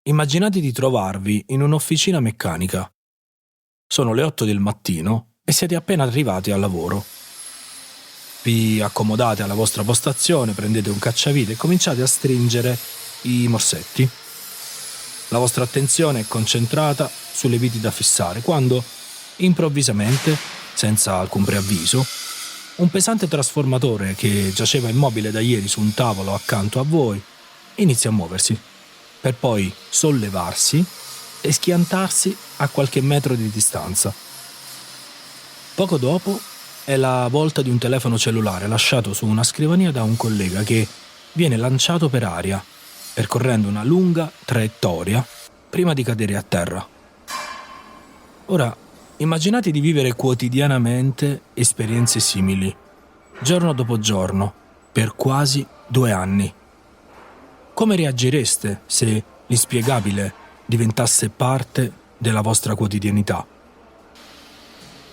Immaginate di trovarvi in un'officina meccanica. Sono le 8 del mattino e siete appena arrivati al lavoro. Vi accomodate alla vostra postazione, prendete un cacciavite e cominciate a stringere i morsetti. La vostra attenzione è concentrata sulle viti da fissare quando, improvvisamente, senza alcun preavviso, un pesante trasformatore che giaceva immobile da ieri su un tavolo accanto a voi inizia a muoversi, per poi sollevarsi e schiantarsi a qualche metro di distanza. Poco dopo è la volta di un telefono cellulare lasciato su una scrivania da un collega che viene lanciato per aria, percorrendo una lunga traiettoria prima di cadere a terra. Ora, immaginate di vivere quotidianamente esperienze simili, giorno dopo giorno, per quasi 2 anni. Come reagireste se l'inspiegabile diventasse parte della vostra quotidianità?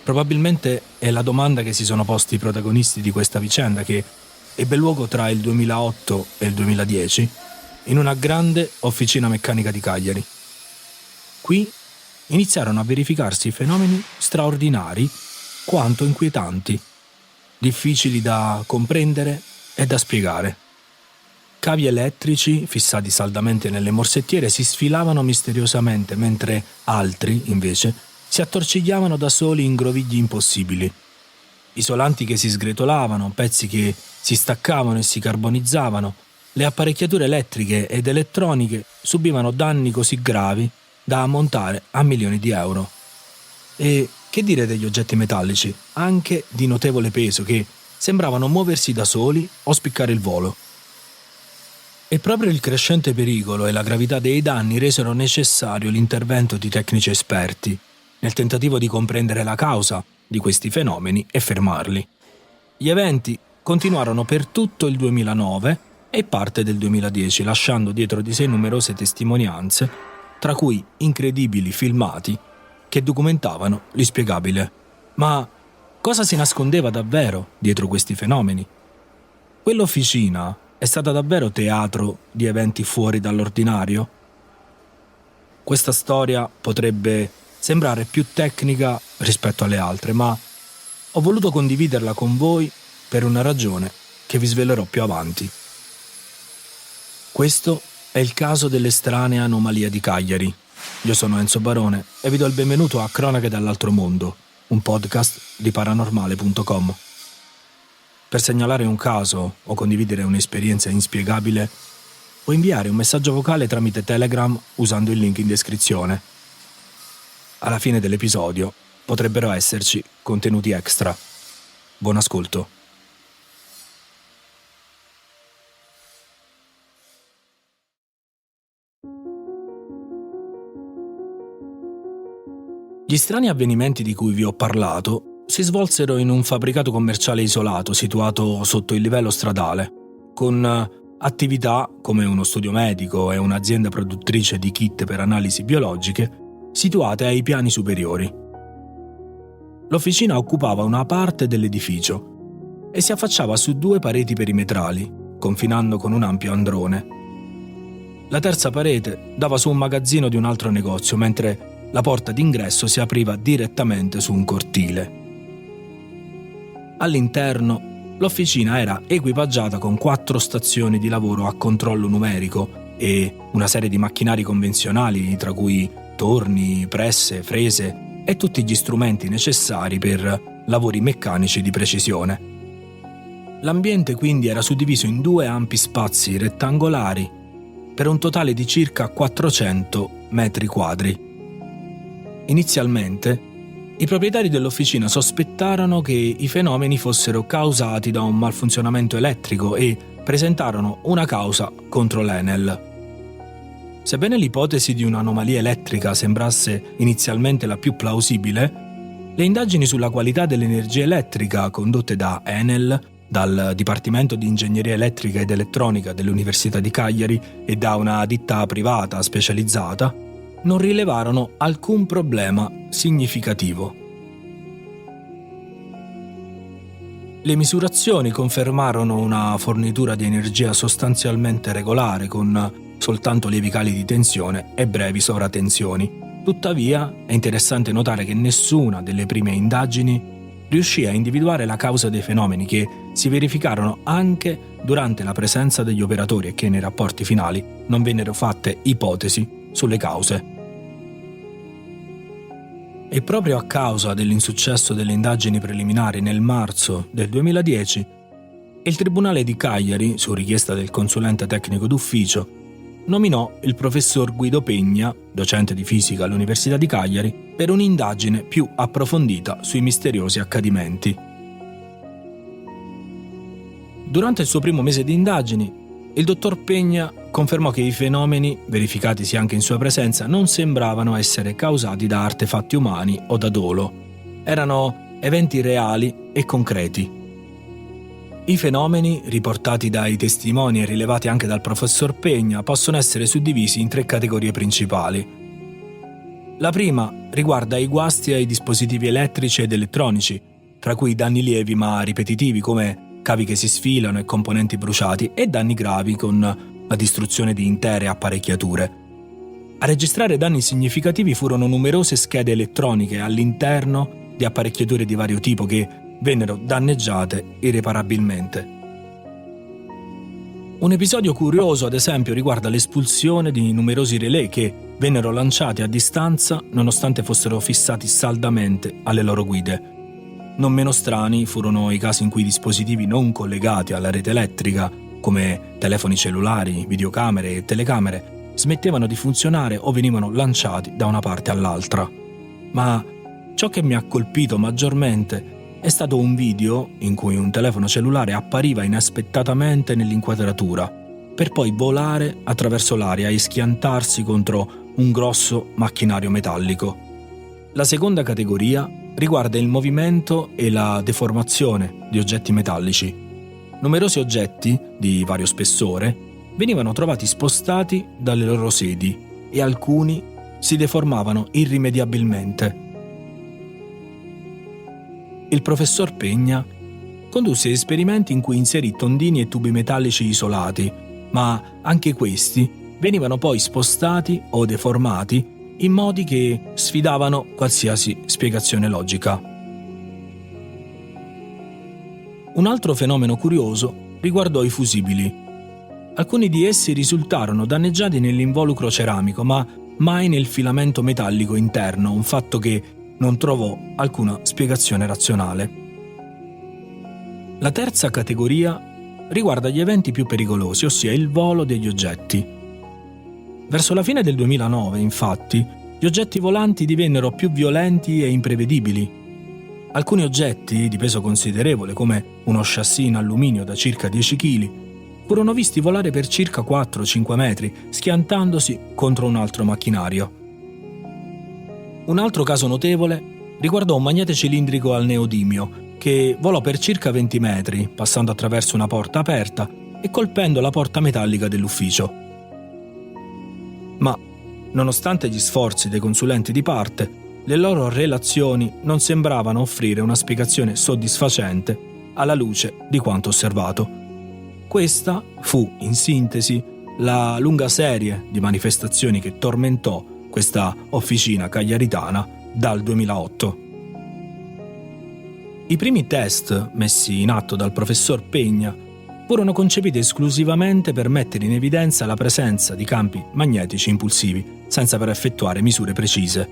Probabilmente è la domanda che si sono posti i protagonisti di questa vicenda, che ebbe luogo tra il 2008 e il 2010 in una grande officina meccanica di Cagliari. Qui iniziarono a verificarsi fenomeni straordinari quanto inquietanti, difficili da comprendere e da spiegare. Cavi elettrici, fissati saldamente nelle morsettiere, si sfilavano misteriosamente, mentre altri, invece, si attorcigliavano da soli in grovigli impossibili. Isolanti che si sgretolavano, pezzi che si staccavano e si carbonizzavano, le apparecchiature elettriche ed elettroniche subivano danni così gravi da ammontare a milioni di euro. E che dire degli oggetti metallici, anche di notevole peso, che sembravano muoversi da soli o spiccare il volo. E proprio il crescente pericolo e la gravità dei danni resero necessario l'intervento di tecnici esperti, nel tentativo di comprendere la causa di questi fenomeni e fermarli. Gli eventi continuarono per tutto il 2009 e parte del 2010, lasciando dietro di sé numerose testimonianze, tra cui incredibili filmati che documentavano l'inspiegabile. Ma cosa si nascondeva davvero dietro questi fenomeni? Quell'officina è stata davvero teatro di eventi fuori dall'ordinario? Questa storia potrebbe sembrare più tecnica rispetto alle altre, ma ho voluto condividerla con voi per una ragione che vi svelerò più avanti. Questo è il caso dell'estranea anomalia di Cagliari. Io sono Enzo Barone e vi do il benvenuto a Cronache dall'altro mondo, un podcast di paranormale.com. Per segnalare un caso o condividere un'esperienza inspiegabile, puoi inviare un messaggio vocale tramite Telegram usando il link in descrizione. Alla fine dell'episodio potrebbero esserci contenuti extra. Buon ascolto. Gli strani avvenimenti di cui vi ho parlato si svolsero in un fabbricato commerciale isolato situato sotto il livello stradale, con attività come uno studio medico e un'azienda produttrice di kit per analisi biologiche situate ai piani superiori. L'officina occupava una parte dell'edificio e si affacciava su 2 pareti perimetrali, confinando con un ampio androne. La terza parete dava su un magazzino di un altro negozio, mentre la porta d'ingresso si apriva direttamente su un cortile. All'interno, l'officina era equipaggiata con 4 stazioni di lavoro a controllo numerico e una serie di macchinari convenzionali, tra cui torni, presse, frese e tutti gli strumenti necessari per lavori meccanici di precisione. L'ambiente quindi era suddiviso in 2 ampi spazi rettangolari per un totale di circa 400 metri quadri. Inizialmente, i proprietari dell'officina sospettarono che i fenomeni fossero causati da un malfunzionamento elettrico e presentarono una causa contro l'Enel. Sebbene l'ipotesi di un'anomalia elettrica sembrasse inizialmente la più plausibile, le indagini sulla qualità dell'energia elettrica condotte da Enel, dal Dipartimento di Ingegneria Elettrica ed Elettronica dell'Università di Cagliari e da una ditta privata specializzata, non rilevarono alcun problema significativo. Le misurazioni confermarono una fornitura di energia sostanzialmente regolare, con soltanto lievi cali di tensione e brevi sovratensioni. Tuttavia, è interessante notare che nessuna delle prime indagini riuscì a individuare la causa dei fenomeni che si verificarono anche durante la presenza degli operatori e che nei rapporti finali non vennero fatte ipotesi sulle cause. E proprio a causa dell'insuccesso delle indagini preliminari nel marzo del 2010, il Tribunale di Cagliari, su richiesta del consulente tecnico d'ufficio, nominò il professor Guido Pegna, docente di fisica all'Università di Cagliari, per un'indagine più approfondita sui misteriosi accadimenti. Durante il suo primo mese di indagini, il dottor Pegna confermò che i fenomeni, verificatisi anche in sua presenza, non sembravano essere causati da artefatti umani o da dolo. Erano eventi reali e concreti. I fenomeni, riportati dai testimoni e rilevati anche dal professor Pegna, possono essere suddivisi in 3 categorie principali. La prima riguarda i guasti ai dispositivi elettrici ed elettronici, tra cui danni lievi ma ripetitivi come cavi che si sfilano e componenti bruciati, e danni gravi con la distruzione di intere apparecchiature. A registrare danni significativi furono numerose schede elettroniche all'interno di apparecchiature di vario tipo che vennero danneggiate irreparabilmente. Un episodio curioso, ad esempio, riguarda l'espulsione di numerosi relè che vennero lanciati a distanza nonostante fossero fissati saldamente alle loro guide. Non meno strani furono i casi in cui dispositivi non collegati alla rete elettrica, come telefoni cellulari, videocamere e telecamere, smettevano di funzionare o venivano lanciati da una parte all'altra. Ma ciò che mi ha colpito maggiormente è stato un video in cui un telefono cellulare appariva inaspettatamente nell'inquadratura, per poi volare attraverso l'aria e schiantarsi contro un grosso macchinario metallico. La seconda categoria riguarda il movimento e la deformazione di oggetti metallici. Numerosi oggetti, di vario spessore, venivano trovati spostati dalle loro sedi e alcuni si deformavano irrimediabilmente. Il professor Pegna condusse esperimenti in cui inserì tondini e tubi metallici isolati, ma anche questi venivano poi spostati o deformati in modi che sfidavano qualsiasi spiegazione logica. Un altro fenomeno curioso riguardò i fusibili. Alcuni di essi risultarono danneggiati nell'involucro ceramico, ma mai nel filamento metallico interno, un fatto che non trovò alcuna spiegazione razionale. La terza categoria riguarda gli eventi più pericolosi, ossia il volo degli oggetti. Verso la fine del 2009, infatti, gli oggetti volanti divennero più violenti e imprevedibili. Alcuni oggetti di peso considerevole, come uno chassis in alluminio da circa 10 kg, furono visti volare per circa 4-5 metri, schiantandosi contro un altro macchinario. Un altro caso notevole riguardò un magnete cilindrico al neodimio che volò per circa 20 metri, passando attraverso una porta aperta e colpendo la porta metallica dell'ufficio. Ma, nonostante gli sforzi dei consulenti di parte, le loro relazioni non sembravano offrire una spiegazione soddisfacente alla luce di quanto osservato. Questa fu, in sintesi, la lunga serie di manifestazioni che tormentò questa officina cagliaritana dal 2008. I primi test messi in atto dal professor Pegna furono concepiti esclusivamente per mettere in evidenza la presenza di campi magnetici impulsivi, senza però effettuare misure precise.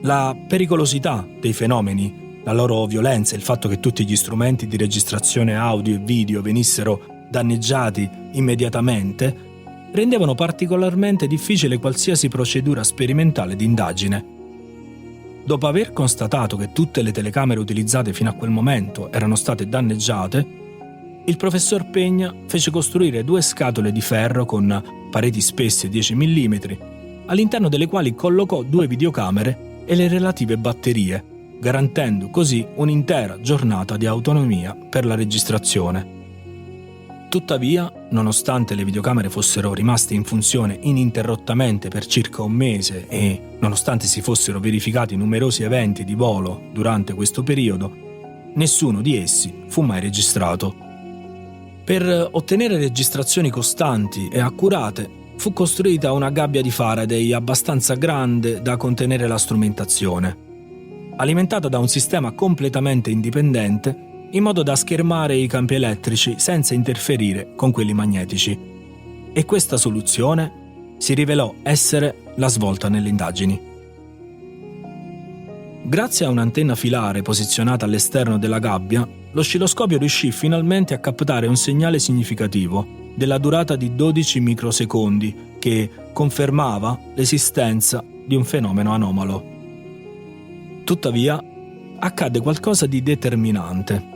La pericolosità dei fenomeni, la loro violenza e il fatto che tutti gli strumenti di registrazione audio e video venissero danneggiati immediatamente rendevano particolarmente difficile qualsiasi procedura sperimentale di indagine. Dopo aver constatato che tutte le telecamere utilizzate fino a quel momento erano state danneggiate, il professor Pegna fece costruire 2 scatole di ferro con pareti spesse 10 mm, all'interno delle quali collocò 2 videocamere e le relative batterie, garantendo così un'intera giornata di autonomia per la registrazione. Tuttavia, nonostante le videocamere fossero rimaste in funzione ininterrottamente per circa un mese e nonostante si fossero verificati numerosi eventi di volo durante questo periodo, nessuno di essi fu mai registrato. Per ottenere registrazioni costanti e accurate, fu costruita una gabbia di Faraday abbastanza grande da contenere la strumentazione, alimentata da un sistema completamente indipendente in modo da schermare i campi elettrici senza interferire con quelli magnetici. E questa soluzione si rivelò essere la svolta nelle indagini. Grazie a un'antenna filare posizionata all'esterno della gabbia, l'oscilloscopio riuscì finalmente a captare un segnale significativo della durata di 12 microsecondi che confermava l'esistenza di un fenomeno anomalo. Tuttavia, accadde qualcosa di determinante.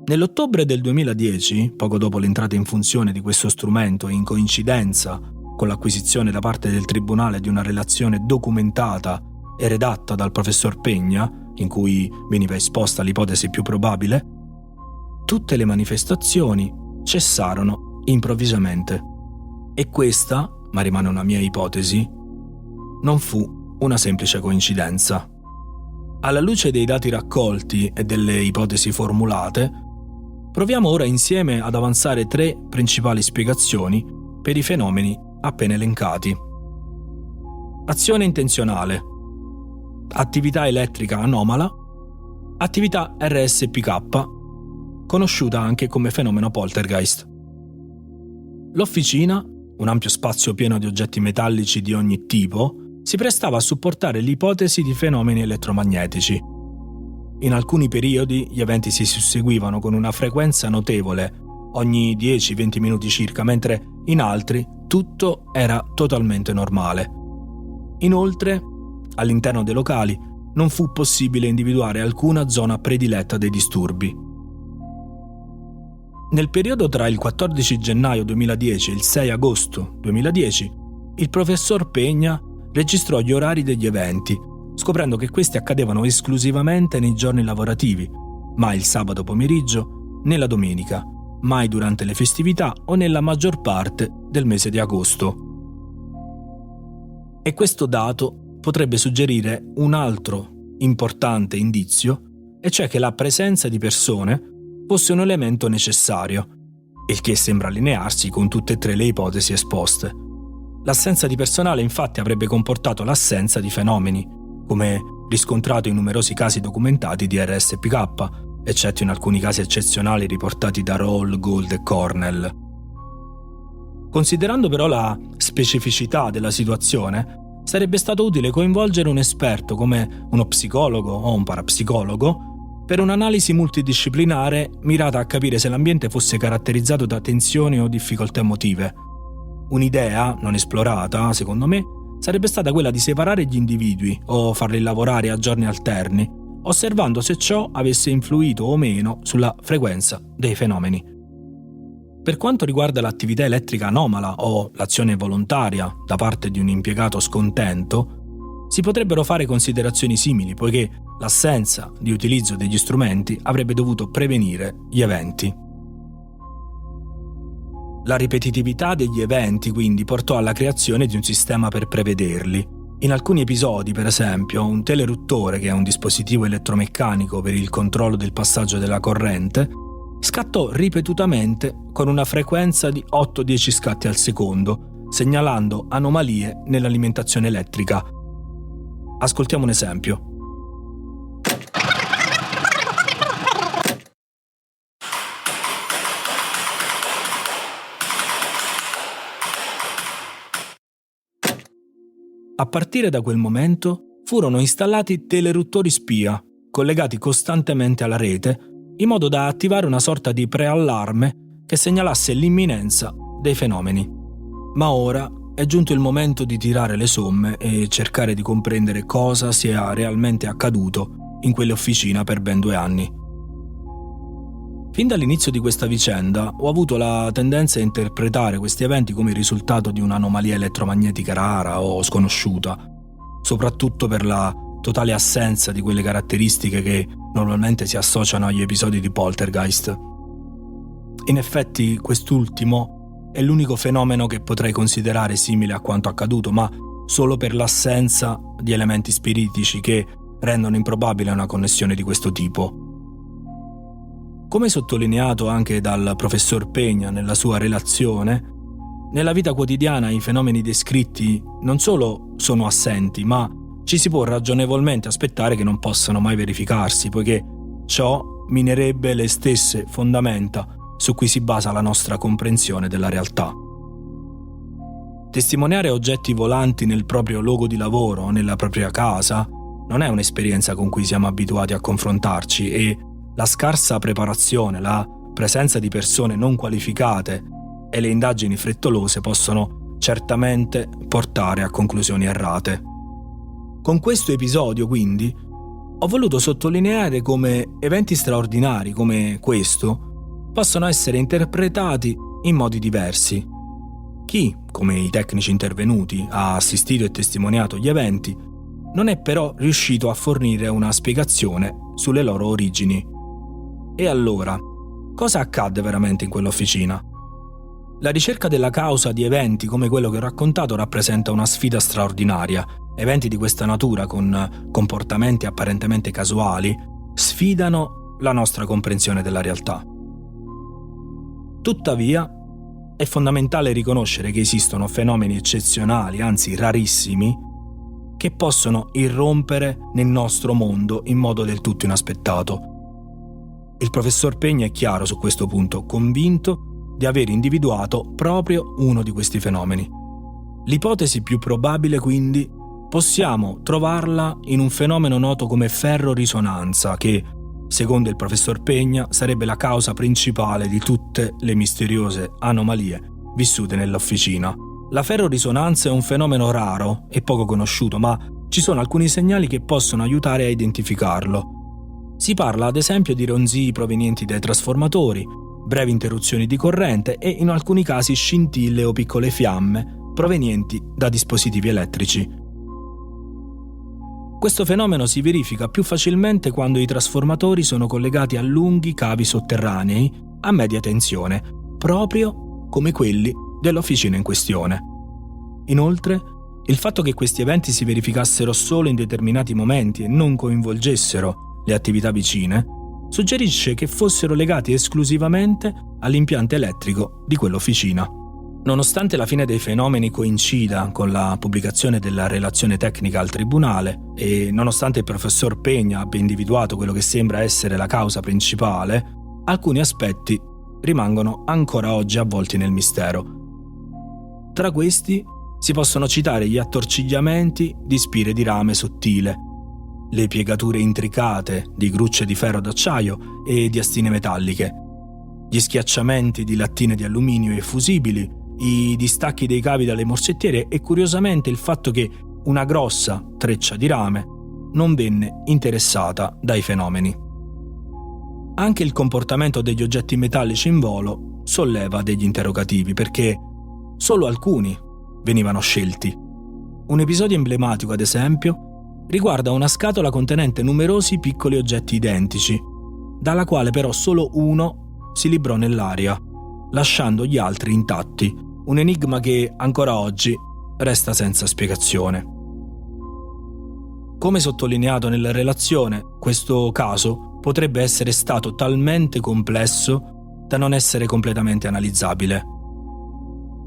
Nell'ottobre del 2010, poco dopo l'entrata in funzione di questo strumento e in coincidenza con l'acquisizione da parte del tribunale di una relazione documentata e redatta dal professor Pegna, in cui veniva esposta l'ipotesi più probabile, tutte le manifestazioni cessarono improvvisamente. E questa, ma rimane una mia ipotesi, non fu una semplice coincidenza. Alla luce dei dati raccolti e delle ipotesi formulate, proviamo ora insieme ad avanzare 3 principali spiegazioni per i fenomeni appena elencati. Azione intenzionale, attività elettrica anomala, attività RSPK, conosciuta anche come fenomeno poltergeist. L'officina, un ampio spazio pieno di oggetti metallici di ogni tipo, si prestava a supportare l'ipotesi di fenomeni elettromagnetici. In alcuni periodi gli eventi si susseguivano con una frequenza notevole, ogni 10-20 minuti circa, mentre in altri tutto era totalmente normale. Inoltre, all'interno dei locali non fu possibile individuare alcuna zona prediletta dei disturbi. Nel periodo tra il 14 gennaio 2010 e il 6 agosto 2010, il professor Pegna registrò gli orari degli eventi, scoprendo che questi accadevano esclusivamente nei giorni lavorativi, mai il sabato pomeriggio né la domenica, mai durante le festività o nella maggior parte del mese di agosto. E questo dato potrebbe suggerire un altro importante indizio, e cioè che la presenza di persone fosse un elemento necessario, il che sembra allinearsi con tutte e 3 le ipotesi esposte. L'assenza di personale infatti avrebbe comportato l'assenza di fenomeni, come riscontrato in numerosi casi documentati di RSPK, eccetto in alcuni casi eccezionali riportati da Roll, Gould e Cornell. Considerando però la specificità della situazione, sarebbe stato utile coinvolgere un esperto come uno psicologo o un parapsicologo per un'analisi multidisciplinare mirata a capire se l'ambiente fosse caratterizzato da tensioni o difficoltà emotive. Un'idea non esplorata, secondo me, sarebbe stata quella di separare gli individui o farli lavorare a giorni alterni, osservando se ciò avesse influito o meno sulla frequenza dei fenomeni. Per quanto riguarda l'attività elettrica anomala o l'azione volontaria da parte di un impiegato scontento, si potrebbero fare considerazioni simili, poiché l'assenza di utilizzo degli strumenti avrebbe dovuto prevenire gli eventi. La ripetitività degli eventi quindi portò alla creazione di un sistema per prevederli. In alcuni episodi, per esempio, un teleruttore, che è un dispositivo elettromeccanico per il controllo del passaggio della corrente, scattò ripetutamente con una frequenza di 8-10 scatti al secondo, segnalando anomalie nell'alimentazione elettrica. Ascoltiamo un esempio. A partire da quel momento furono installati teleruttori spia, collegati costantemente alla rete, in modo da attivare una sorta di preallarme che segnalasse l'imminenza dei fenomeni. Ma ora è giunto il momento di tirare le somme e cercare di comprendere cosa sia realmente accaduto in quell'officina per ben 2 anni. Fin dall'inizio di questa vicenda ho avuto la tendenza a interpretare questi eventi come il risultato di un'anomalia elettromagnetica rara o sconosciuta, soprattutto per la totale assenza di quelle caratteristiche che normalmente si associano agli episodi di poltergeist. In effetti quest'ultimo è l'unico fenomeno che potrei considerare simile a quanto accaduto, ma solo per l'assenza di elementi spiritici che, rendono improbabile una connessione di questo tipo. Come sottolineato anche dal professor Peña nella sua relazione, nella vita quotidiana i fenomeni descritti non solo sono assenti, ma ci si può ragionevolmente aspettare che non possano mai verificarsi, poiché ciò minerebbe le stesse fondamenta su cui si basa la nostra comprensione della realtà. Testimoniare oggetti volanti nel proprio luogo di lavoro o nella propria casa non è un'esperienza con cui siamo abituati a confrontarci e la scarsa preparazione, la presenza di persone non qualificate e le indagini frettolose possono certamente portare a conclusioni errate. Con questo episodio, quindi, ho voluto sottolineare come eventi straordinari come questo possono essere interpretati in modi diversi. Chi, come i tecnici intervenuti, ha assistito e testimoniato gli eventi, non è però riuscito a fornire una spiegazione sulle loro origini. E allora, cosa accadde veramente in quell'officina? La ricerca della causa di eventi come quello che ho raccontato rappresenta una sfida straordinaria. Eventi di questa natura, con comportamenti apparentemente casuali, sfidano la nostra comprensione della realtà. Tuttavia, è fondamentale riconoscere che esistono fenomeni eccezionali, anzi rarissimi, che possono irrompere nel nostro mondo in modo del tutto inaspettato. Il professor Peña è chiaro su questo punto, convinto di aver individuato proprio uno di questi fenomeni. L'ipotesi più probabile, quindi, possiamo trovarla in un fenomeno noto come ferrorisonanza, che, secondo il professor Peña, sarebbe la causa principale di tutte le misteriose anomalie vissute nell'officina. La ferrorisonanza è un fenomeno raro e poco conosciuto, ma ci sono alcuni segnali che possono aiutare a identificarlo. Si parla ad esempio di ronzii provenienti dai trasformatori, brevi interruzioni di corrente e in alcuni casi scintille o piccole fiamme provenienti da dispositivi elettrici. Questo fenomeno si verifica più facilmente quando i trasformatori sono collegati a lunghi cavi sotterranei a media tensione, proprio come quelli dell'officina in questione. Inoltre, il fatto che questi eventi si verificassero solo in determinati momenti e non coinvolgessero le attività vicine suggerisce che fossero legati esclusivamente all'impianto elettrico di quell'officina. Nonostante la fine dei fenomeni coincida con la pubblicazione della relazione tecnica al tribunale e nonostante il professor Peña abbia individuato quello che sembra essere la causa principale, alcuni aspetti rimangono ancora oggi avvolti nel mistero. Tra questi si possono citare gli attorcigliamenti di spire di rame sottile, le piegature intricate di grucce di ferro d'acciaio e di astine metalliche, gli schiacciamenti di lattine di alluminio e fusibili, i distacchi dei cavi dalle morsettiere e curiosamente il fatto che una grossa treccia di rame non venne interessata dai fenomeni. Anche il comportamento degli oggetti metallici in volo solleva degli interrogativi perché solo alcuni venivano scelti. Un episodio emblematico, ad esempio, riguarda una scatola contenente numerosi piccoli oggetti identici, dalla quale però solo uno si librò nell'aria, lasciando gli altri intatti, un enigma che ancora oggi resta senza spiegazione. Come sottolineato nella relazione, questo caso potrebbe essere stato talmente complesso da non essere completamente analizzabile.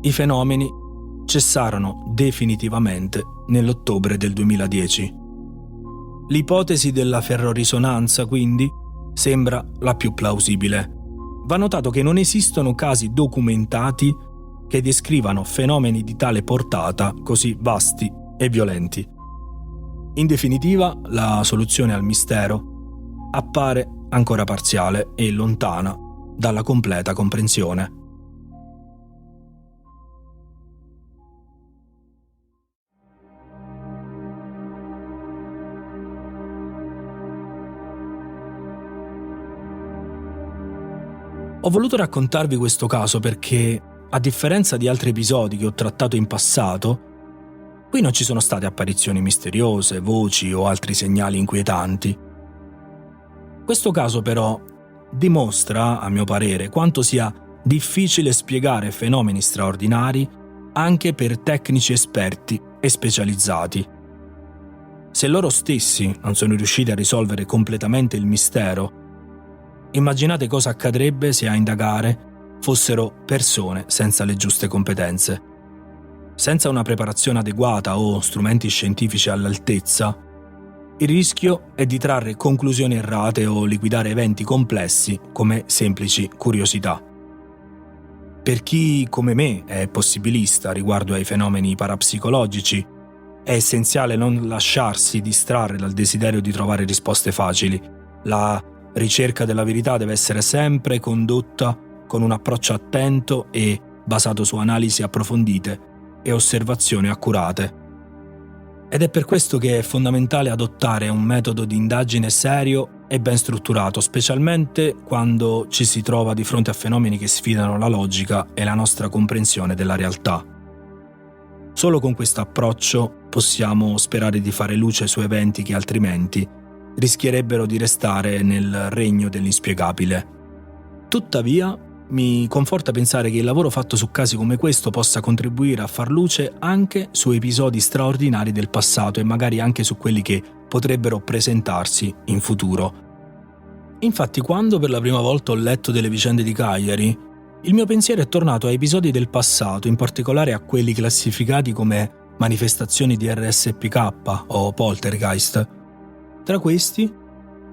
I fenomeni cessarono definitivamente nell'ottobre del 2010. L'ipotesi della ferrorisonanza, quindi, sembra la più plausibile. Va notato che non esistono casi documentati che descrivano fenomeni di tale portata così vasti e violenti. In definitiva, la soluzione al mistero appare ancora parziale e lontana dalla completa comprensione. Ho voluto raccontarvi questo caso perché, a differenza di altri episodi che ho trattato in passato, qui non ci sono state apparizioni misteriose, voci o altri segnali inquietanti. Questo caso però dimostra, a mio parere, quanto sia difficile spiegare fenomeni straordinari anche per tecnici esperti e specializzati. Se loro stessi non sono riusciti a risolvere completamente il mistero, immaginate cosa accadrebbe se a indagare fossero persone senza le giuste competenze. Senza una preparazione adeguata o strumenti scientifici all'altezza, il rischio è di trarre conclusioni errate o liquidare eventi complessi come semplici curiosità. Per chi, come me, è possibilista riguardo ai fenomeni parapsicologici, è essenziale non lasciarsi distrarre dal desiderio di trovare risposte facili. La ricerca della verità deve essere sempre condotta con un approccio attento e basato su analisi approfondite e osservazioni accurate. Ed è per questo che è fondamentale adottare un metodo di indagine serio e ben strutturato, specialmente quando ci si trova di fronte a fenomeni che sfidano la logica e la nostra comprensione della realtà. Solo con questo approccio possiamo sperare di fare luce su eventi che altrimenti rischierebbero di restare nel regno dell'inspiegabile. Tuttavia, mi conforta pensare che il lavoro fatto su casi come questo possa contribuire a far luce anche su episodi straordinari del passato e magari anche su quelli che potrebbero presentarsi in futuro. Infatti, quando per la prima volta ho letto delle vicende di Cagliari, il mio pensiero è tornato a episodi del passato, in particolare a quelli classificati come manifestazioni di RSPK o poltergeist. Tra questi,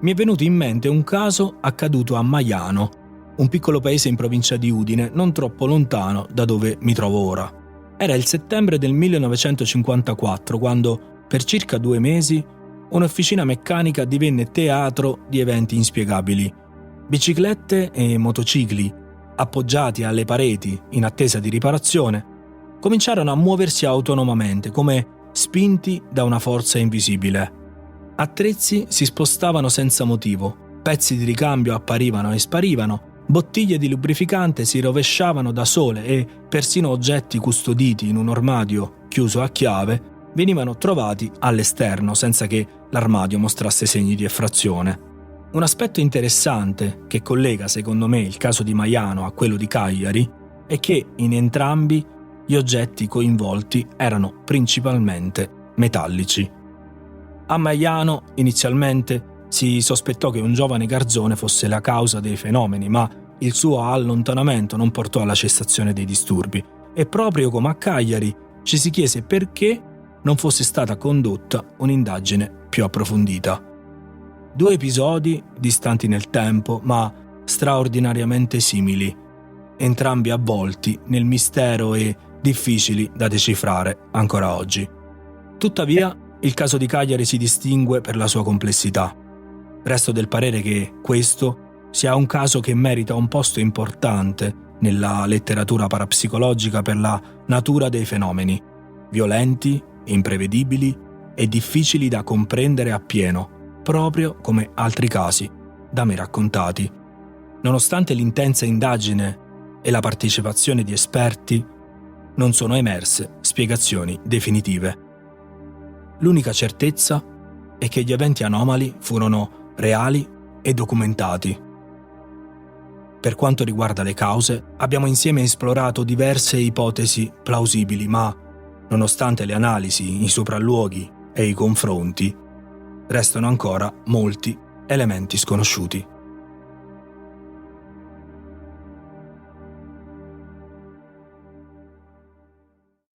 mi è venuto in mente un caso accaduto a Maiano, un piccolo paese in provincia di Udine, non troppo lontano da dove mi trovo ora. Era il settembre del 1954, quando, per circa 2 mesi, un'officina meccanica divenne teatro di eventi inspiegabili. Biciclette e motocicli, appoggiati alle pareti in attesa di riparazione, cominciarono a muoversi autonomamente, come spinti da una forza invisibile. Attrezzi si spostavano senza motivo, pezzi di ricambio apparivano e sparivano, bottiglie di lubrificante si rovesciavano da sole e persino oggetti custoditi in un armadio chiuso a chiave venivano trovati all'esterno senza che l'armadio mostrasse segni di effrazione. Un aspetto interessante che collega secondo me il caso di Maiano a quello di Cagliari è che in entrambi gli oggetti coinvolti erano principalmente metallici. A Maiano inizialmente si sospettò che un giovane garzone fosse la causa dei fenomeni, ma il suo allontanamento non portò alla cessazione dei disturbi e proprio come a Cagliari ci si chiese perché non fosse stata condotta un'indagine più approfondita. 2 episodi distanti nel tempo ma straordinariamente simili, entrambi avvolti nel mistero e difficili da decifrare ancora oggi. Tuttavia, il caso di Cagliari si distingue per la sua complessità. Resto del parere che questo sia un caso che merita un posto importante nella letteratura parapsicologica per la natura dei fenomeni, violenti, imprevedibili e difficili da comprendere appieno, proprio come altri casi da me raccontati. Nonostante l'intensa indagine e la partecipazione di esperti, non sono emerse spiegazioni definitive. L'unica certezza è che gli eventi anomali furono reali e documentati. Per quanto riguarda le cause, abbiamo insieme esplorato diverse ipotesi plausibili, ma, nonostante le analisi, i sopralluoghi e i confronti, restano ancora molti elementi sconosciuti.